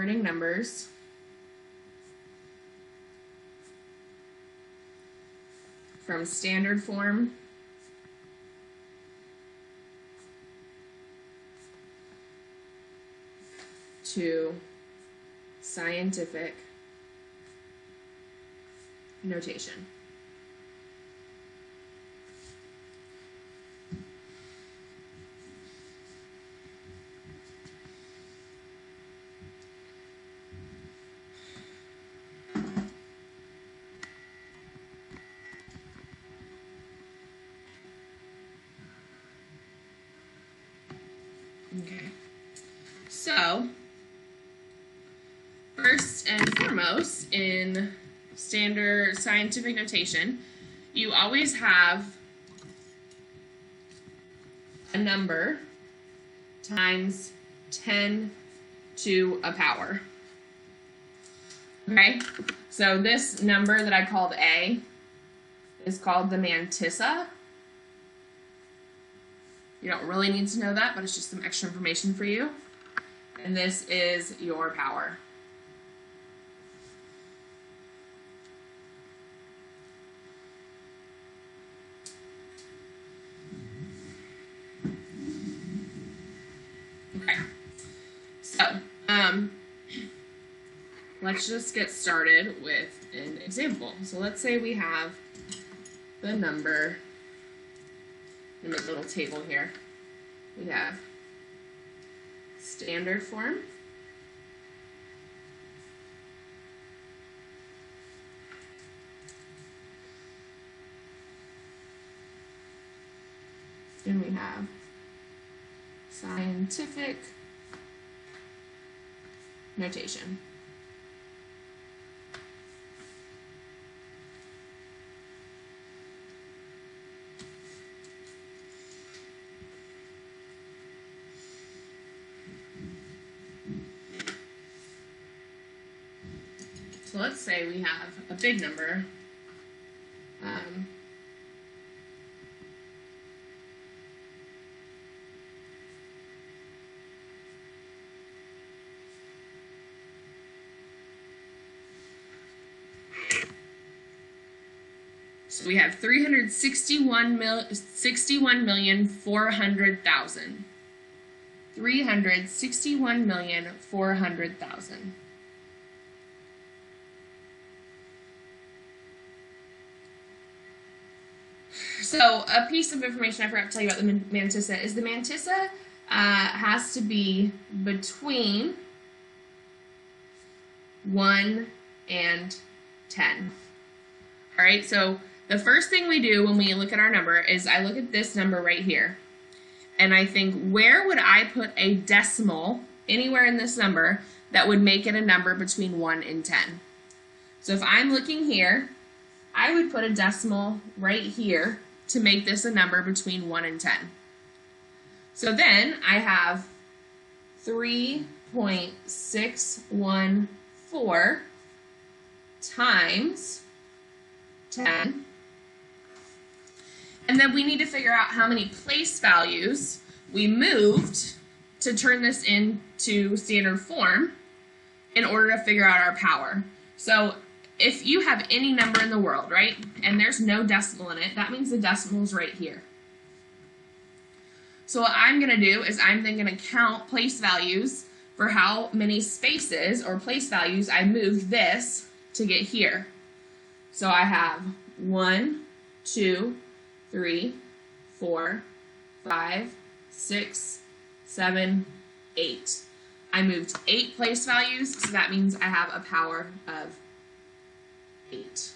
converting numbers from standard form to scientific notation. Okay, so first and foremost in standard scientific notation, you always have a number times 10 to a power. Okay, so this number that I called A is called the mantissa. You don't really need to know that, but it's just some extra information for you. And this is your power. Okay, so let's just get started with an example. So let's say we have the number, I'm gonna make a little table here. We have standard form, and we have scientific notation. So let's say we have a big number. So we have 361,400,000. 361,400,000. So a piece of information I forgot to tell you about the mantissa is the mantissa has to be between 1 and 10. All right, so the first thing we do when we look at our number is I look at this number right here. And I think, where would I put a decimal anywhere in this number that would make it a number between 1 and 10? So if I'm looking here, I would put a decimal right here to make this a number between 1 and 10. So then I have 3.614 times 10. And then we need to figure out how many place values we moved to turn this into standard form in order to figure out our power. So if you have any number in the world, right, and there's no decimal in it, that means the decimal is right here. So what I'm going to do is I'm then going to count place values for how many spaces or place values I moved this to get here. So I have 1, 2, 3, 4, 5, 6, 7, 8. I moved 8 place values, so that means I have a power of 8.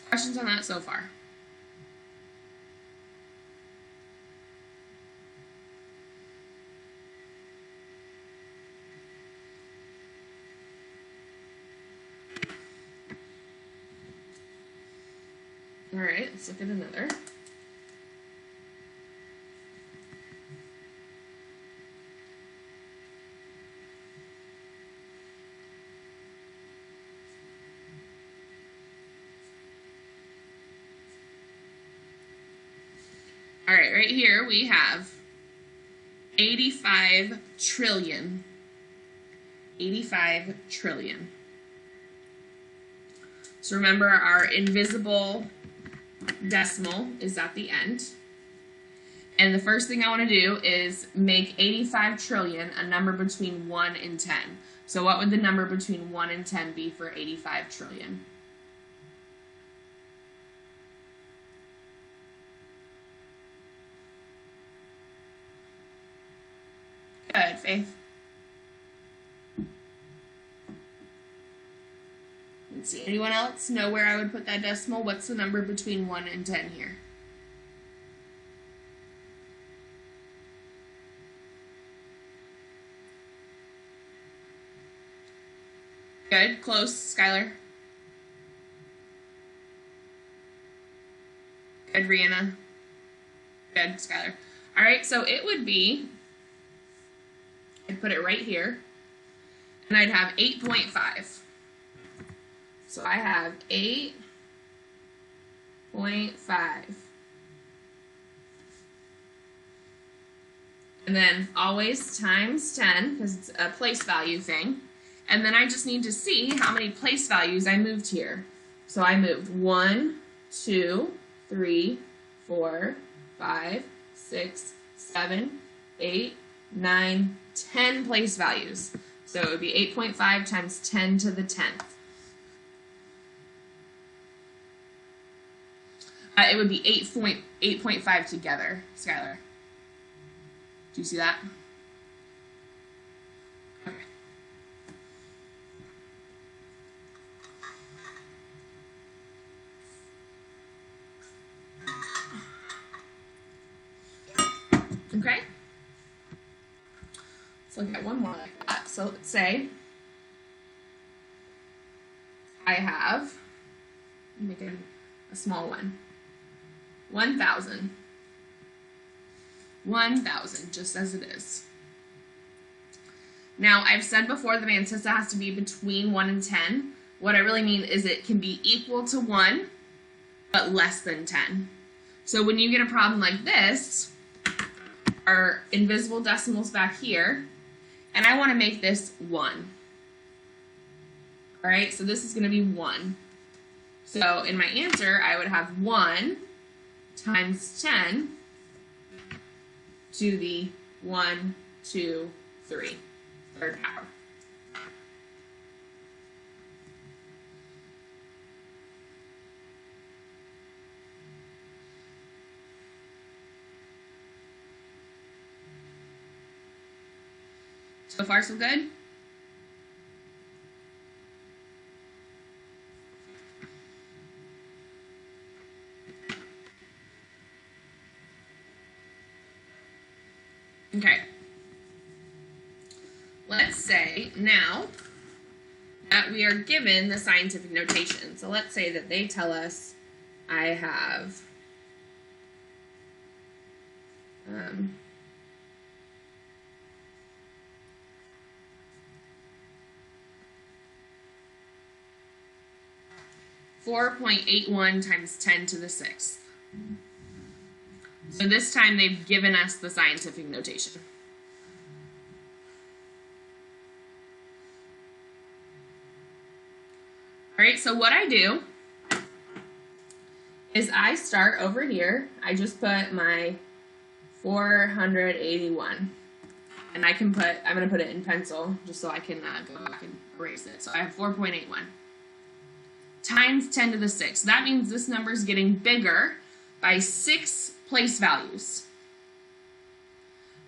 Questions on that so far? All right, let's look at another. All right, right here we have 85 trillion. 85 trillion. So remember, our invisible decimal is at the end. And the first thing I want to do is make 85 trillion a number between 1 and 10. So what would the number between 1 and 10 be for 85 trillion? Good, Faith. Let's see, anyone else know where I would put that decimal? What's the number between 1 and 10 here? Good, close, Skylar. Good, Rihanna. Good, Skylar. All right, so it would be, I'd put it right here, and I'd have 8.5. So I have 8.5. And then always times 10, because it's a place value thing. And then I just need to see how many place values I moved here. So I moved 1, 2, 3, 4, 5, 6, 7, 8, 9, 10 place values. So it would be 8.5 times 10 to the 10th. It would be 8.5 together, Skylar. Do you see that? Okay. Okay. Let's look at one more like that. So let's say I have, make it a small one, 1,000. 1,000, just as it is. Now, I've said before the mantissa has to be between 1 and 10. What I really mean is it can be equal to 1, but less than 10. So when you get a problem like this, our invisible decimal's back here, and I want to make this 1. All right, so this is going to be 1. So in my answer, I would have 1 times 10 to the 1, 2, 3, third power. So far, so good? Okay. Let's say now that we are given the scientific notation. So let's say that they tell us I have 4.81 times 10 to the 6th. So this time they've given us the scientific notation. All right, so what I do is I start over here. I just put my 481. And I can put, I'm going to put it in pencil just so I can go back and erase it. So I have 4.81 times 10 to the 6th. That means this number is getting bigger by 6 place values.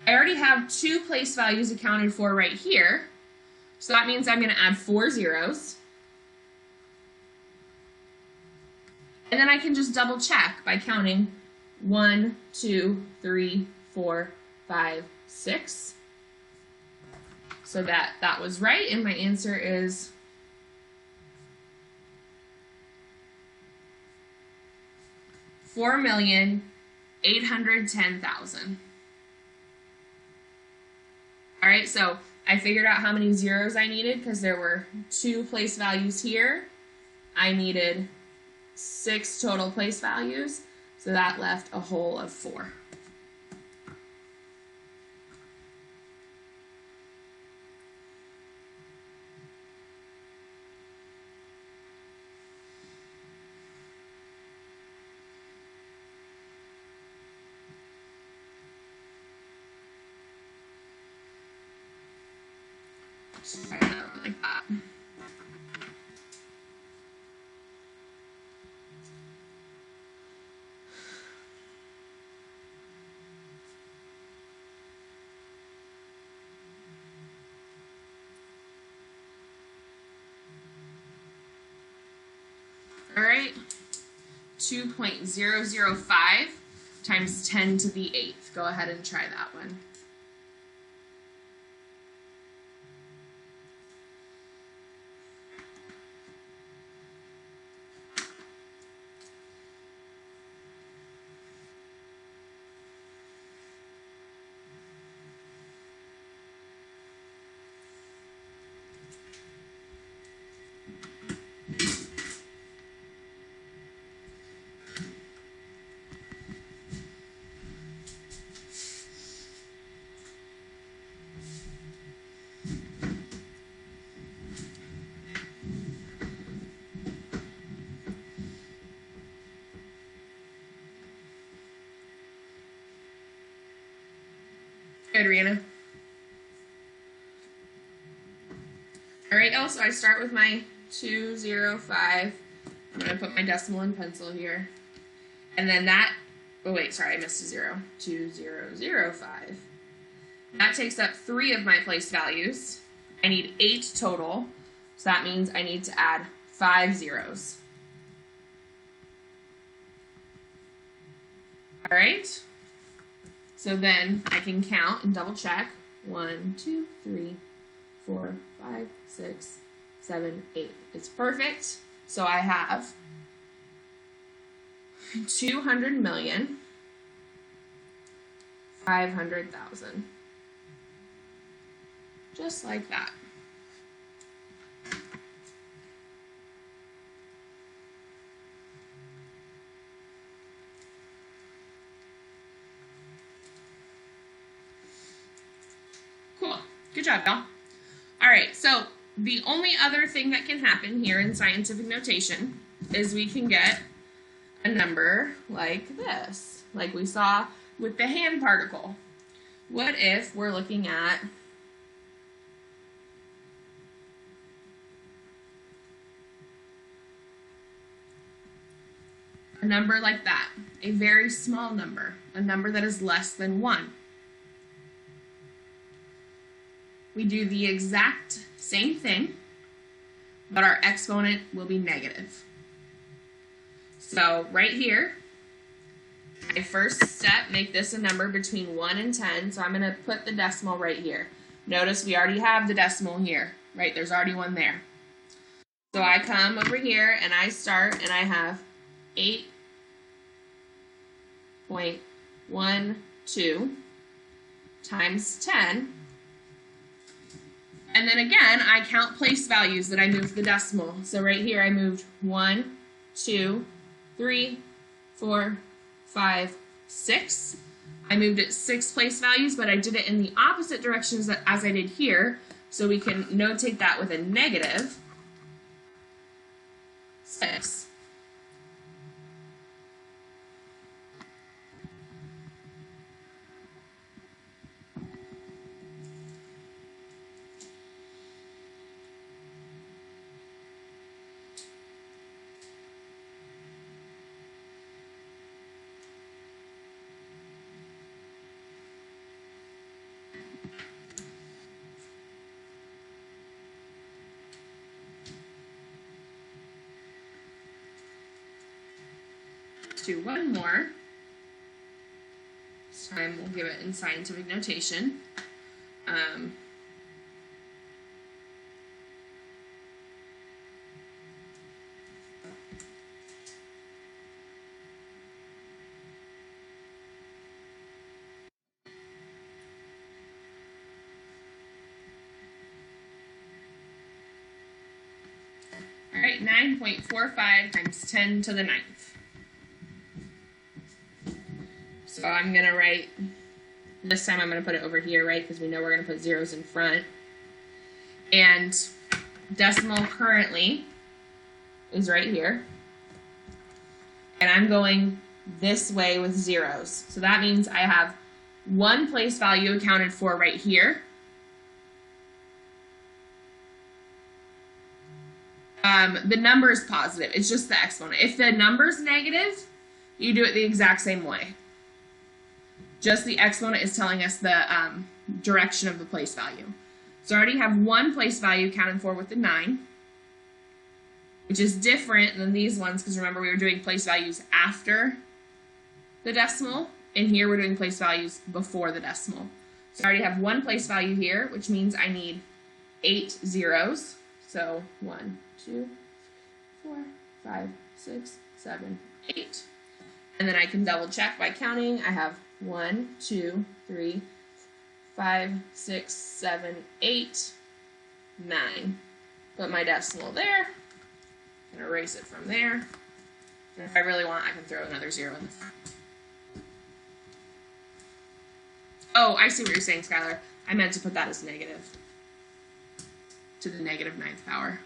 I already have 2 place values accounted for right here. So that means I'm going to add 4 zeros. And then I can just double check by counting 1, 2, 3, 4, 5, 6. So that was right, and my answer is 4,810,000. All right, so I figured out how many zeros I needed because there were 2 place values here. I needed 6 total place values, so that left a whole of 4. Just try that one like that. All right, 2.005 times 10 to the 8th. Go ahead and try that one. Good, Rihanna. All right, so I start with my 205. I'm going to put my decimal in pencil here. And then that, oh wait, sorry, I missed a 0. 2005. That takes up 3 of my place values. I need 8 total, so that means I need to add 5 zeros. All right? So then I can count and double check. 1, 2, 3, 4, 5, 6, 7, 8. It's perfect. So I have 200,500,000. Just like that. Cool. Good job, y'all. All right, so the only other thing that can happen here in scientific notation is we can get a number like this, like we saw with the hand particle. What if we're looking at a number like that, a very small number, a number that is less than 1? We do the exact same thing, but our exponent will be negative. So right here, my first step, make this a number between 1 and 10. So I'm going to put the decimal right here. Notice we already have the decimal here, right? There's already one there. So I come over here and I start and I have 8.12 times 10. And then again, I count place values that I moved the decimal. So right here, I moved 1, 2, 3, 4, 5, 6. I moved it 6 place values, but I did it in the opposite directions as I did here. So we can notate that with a negative 6. Do one more. This time we'll give it in scientific notation. All right, 9.45 times 10 to the 9th. So I'm going to write, this time I'm going to put it over here, right, because we know we're going to put zeros in front. And decimal currently is right here. And I'm going this way with zeros. So that means I have 1 place value accounted for right here. The number is positive. It's just the exponent. If the number is negative, you do it the exact same way. Just the exponent is telling us the direction of the place value. So I already have one place value accounted for with the 9, which is different than these ones because remember we were doing place values after the decimal, and here we're doing place values before the decimal. So I already have one place value here, which means I need 8 zeros. So 1, 2, 4, 5, 6, 7, 8. And then I can double check by counting. I have 1, 2, 3, 5, 6, 7, 8, 9. Put my decimal there. And erase it from there. And if I really want, I can throw another 0 in the front. Oh, I see what you're saying, Skylar. I meant to put that as negative. To the negative 9th power.